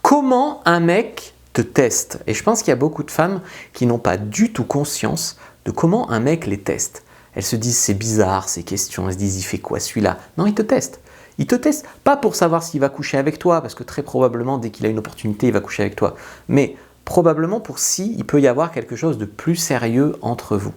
Comment un mec te teste? Et je pense qu'il y a beaucoup de femmes qui n'ont pas du tout conscience de comment un mec les teste. Elles se disent c'est bizarre ces questions, elles se disent il fait quoi celui-là? Non, il te teste. Il te teste pas pour savoir s'il va coucher avec toi, parce que très probablement dès qu'il a une opportunité, il va coucher avec toi, mais probablement pour s'il peut y avoir quelque chose de plus sérieux entre vous.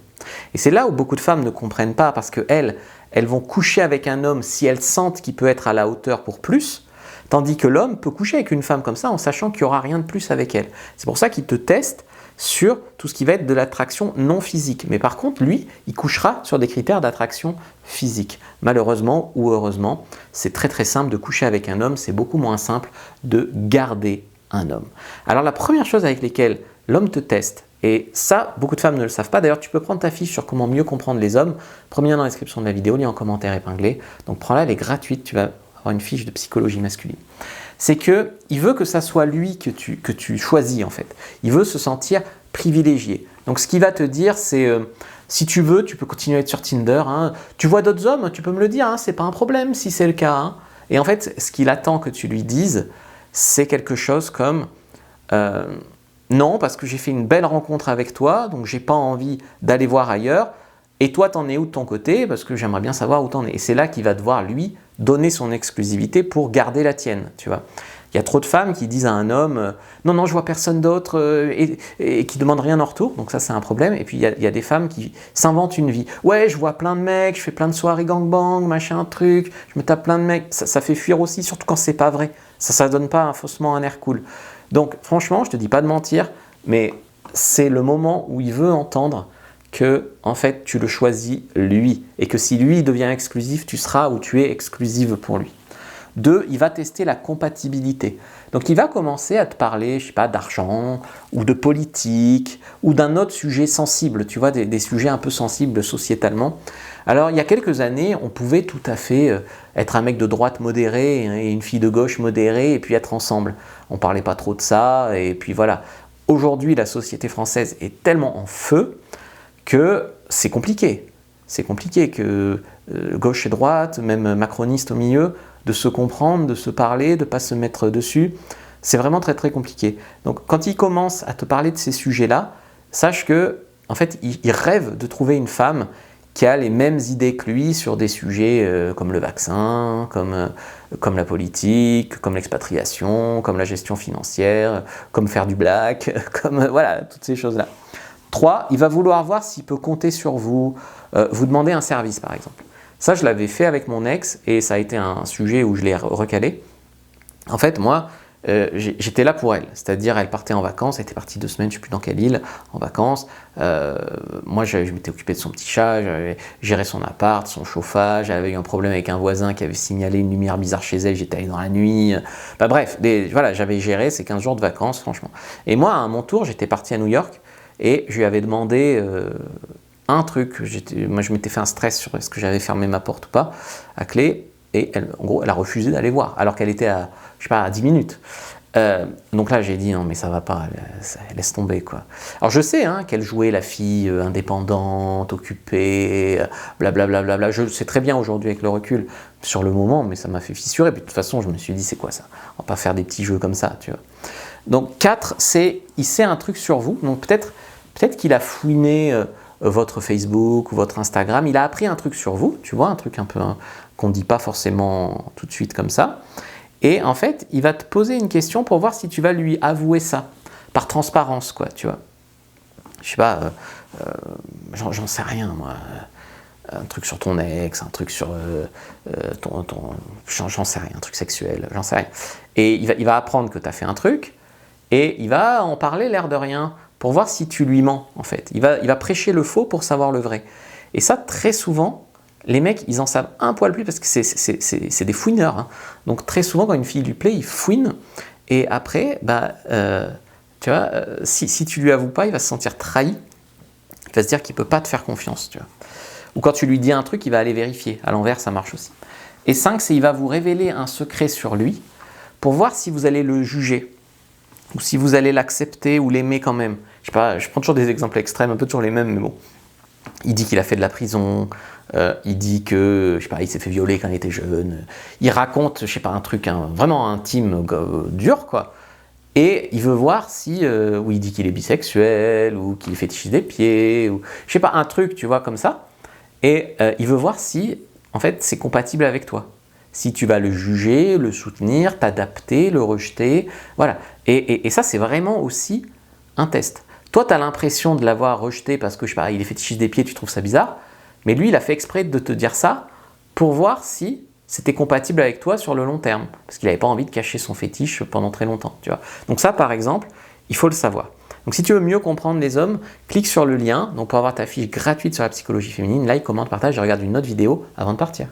Et c'est là où beaucoup de femmes ne comprennent pas, parce qu'elles vont coucher avec un homme si elles sentent qu'il peut être à la hauteur pour plus, tandis que l'homme peut coucher avec une femme comme ça en sachant qu'il n'y aura rien de plus avec elle. C'est pour ça qu'il te teste sur tout ce qui va être de l'attraction non physique. Mais par contre, lui, il couchera sur des critères d'attraction physique. Malheureusement ou heureusement, c'est très très simple de coucher avec un homme, c'est beaucoup moins simple de garder un homme. Alors la première chose avec laquelle l'homme te teste, et ça, beaucoup de femmes ne le savent pas. D'ailleurs, tu peux prendre ta fiche sur comment mieux comprendre les hommes. Premier lien dans la description de la vidéo, lien en commentaire épinglé. Donc prends-la, elle est gratuite, tu vas avoir une fiche de psychologie masculine. C'est qu'il veut que ça soit lui que tu choisis en fait. Il veut se sentir privilégié. Donc ce qu'il va te dire, c'est si tu veux, tu peux continuer à être sur Tinder. Hein. Tu vois d'autres hommes, tu peux me le dire, hein, c'est pas un problème si c'est le cas. Hein. Et en fait, ce qu'il attend que tu lui dises, c'est quelque chose comme non, parce que j'ai fait une belle rencontre avec toi, donc j'ai pas envie d'aller voir ailleurs. Et toi, t'en es où de ton côté? Parce que j'aimerais bien savoir où t'en es. Et c'est là qu'il va devoir, lui, donner son exclusivité pour garder la tienne, tu vois. Il y a trop de femmes qui disent à un homme non, non, je vois personne d'autre et qui ne demandent rien en retour. Donc ça, c'est un problème. Et puis, il y a des femmes qui s'inventent une vie. Ouais, je vois plein de mecs, je fais plein de soirées gangbang, machin, truc, je me tape plein de mecs. Ça fait fuir aussi, surtout quand c'est pas vrai. Ça donne pas faussement un air cool. Donc, franchement, je te dis pas de mentir, mais c'est le moment où il veut entendre que, en fait, tu le choisis lui. Et que si lui devient exclusif, tu seras où tu es exclusive pour lui. 2, il va tester la compatibilité. Donc il va commencer à te parler, je sais pas, d'argent, ou de politique, ou d'un autre sujet sensible, tu vois, des sujets un peu sensibles sociétalement. Alors il y a quelques années, on pouvait tout à fait être un mec de droite modéré et une fille de gauche modérée, et puis être ensemble. On parlait pas trop de ça, et puis voilà. Aujourd'hui, la société française est tellement en feu que c'est compliqué. C'est compliqué que gauche et droite, même macroniste au milieu, de se comprendre, de se parler, de ne pas se mettre dessus. C'est vraiment très très compliqué. Donc quand il commence à te parler de ces sujets-là, sache que en fait, il rêve de trouver une femme qui a les mêmes idées que lui sur des sujets comme le vaccin, comme la politique, comme l'expatriation, comme la gestion financière, comme faire du black, comme voilà, toutes ces choses-là. 3, il va vouloir voir s'il peut compter sur vous, vous demander un service par exemple. Ça, je l'avais fait avec mon ex et ça a été un sujet où je l'ai recalé. En fait, moi, j'étais là pour elle. C'est-à-dire, elle partait en vacances, elle était partie 2 semaines, je ne sais plus dans quelle île, en vacances. Moi, je m'étais occupé de son petit chat, j'avais géré son appart, son chauffage, elle avait eu un problème avec un voisin qui avait signalé une lumière bizarre chez elle, j'étais allé dans la nuit. Bah, bref, voilà, j'avais géré ces 15 jours de vacances, franchement. Et moi, à mon tour, j'étais parti à New York et je lui avais demandé un truc. Moi, je m'étais fait un stress sur est-ce que j'avais fermé ma porte ou pas à clé. Et en gros, elle a refusé d'aller voir, alors qu'elle était à, je sais pas, à 10 minutes. Donc là, j'ai dit non, mais ça va pas, laisse tomber quoi. Alors je sais hein, qu'elle jouait la fille indépendante, occupée, blablabla. Bla, bla, bla. Je le sais très bien aujourd'hui avec le recul sur le moment, mais ça m'a fait fissurer. Et puis de toute façon, je me suis dit c'est quoi ça? On va pas faire des petits jeux comme ça, tu vois. Donc 4, c'est il sait un truc sur vous. Donc peut-être qu'il a fouiné votre Facebook ou votre Instagram, il a appris un truc sur vous, tu vois, un truc un peu qu'on ne dit pas forcément tout de suite comme ça. Et en fait, il va te poser une question pour voir si tu vas lui avouer ça, par transparence, quoi, tu vois. Je sais pas, j'en sais rien, moi. Un truc sur ton ex, un truc sur j'en sais rien, un truc sexuel, j'en sais rien. Et il va apprendre que tu as fait un truc, et il va en parler l'air de rien, pour voir si tu lui mens, en fait. Il va prêcher le faux pour savoir le vrai. Et ça, très souvent, les mecs, ils en savent un poil plus parce que c'est des fouineurs. Hein. Donc très souvent, quand une fille lui plaît, il fouine. Et après, tu vois, si tu lui avoues pas, il va se sentir trahi. Il va se dire qu'il peut pas te faire confiance. Tu vois. Ou quand tu lui dis un truc, il va aller vérifier. À l'envers, ça marche aussi. Et 5, c'est il va vous révéler un secret sur lui pour voir si vous allez le juger. Ou si vous allez l'accepter ou l'aimer quand même. Je sais pas, je prends toujours des exemples extrêmes, un peu toujours les mêmes, mais bon. Il dit qu'il a fait de la prison, il dit que, je sais pas, il s'est fait violer quand il était jeune. Il raconte, je sais pas, un truc vraiment intime, dur, quoi. Et il veut voir si, ou il dit qu'il est bisexuel, ou qu'il fétichise des pieds, ou je sais pas, un truc, tu vois, comme ça. Et il veut voir si, en fait, c'est compatible avec toi. Si tu vas le juger, le soutenir, t'adapter, le rejeter, voilà. Et ça, c'est vraiment aussi un test. Toi, tu as l'impression de l'avoir rejeté parce que, je sais pas, il est fétichiste des pieds, tu trouves ça bizarre, mais lui, il a fait exprès de te dire ça pour voir si c'était compatible avec toi sur le long terme, parce qu'il n'avait pas envie de cacher son fétiche pendant très longtemps, tu vois. Donc ça, par exemple, il faut le savoir. Donc si tu veux mieux comprendre les hommes, clique sur le lien donc pour avoir ta fiche gratuite sur la psychologie féminine, like, commente, partage et regarde une autre vidéo avant de partir.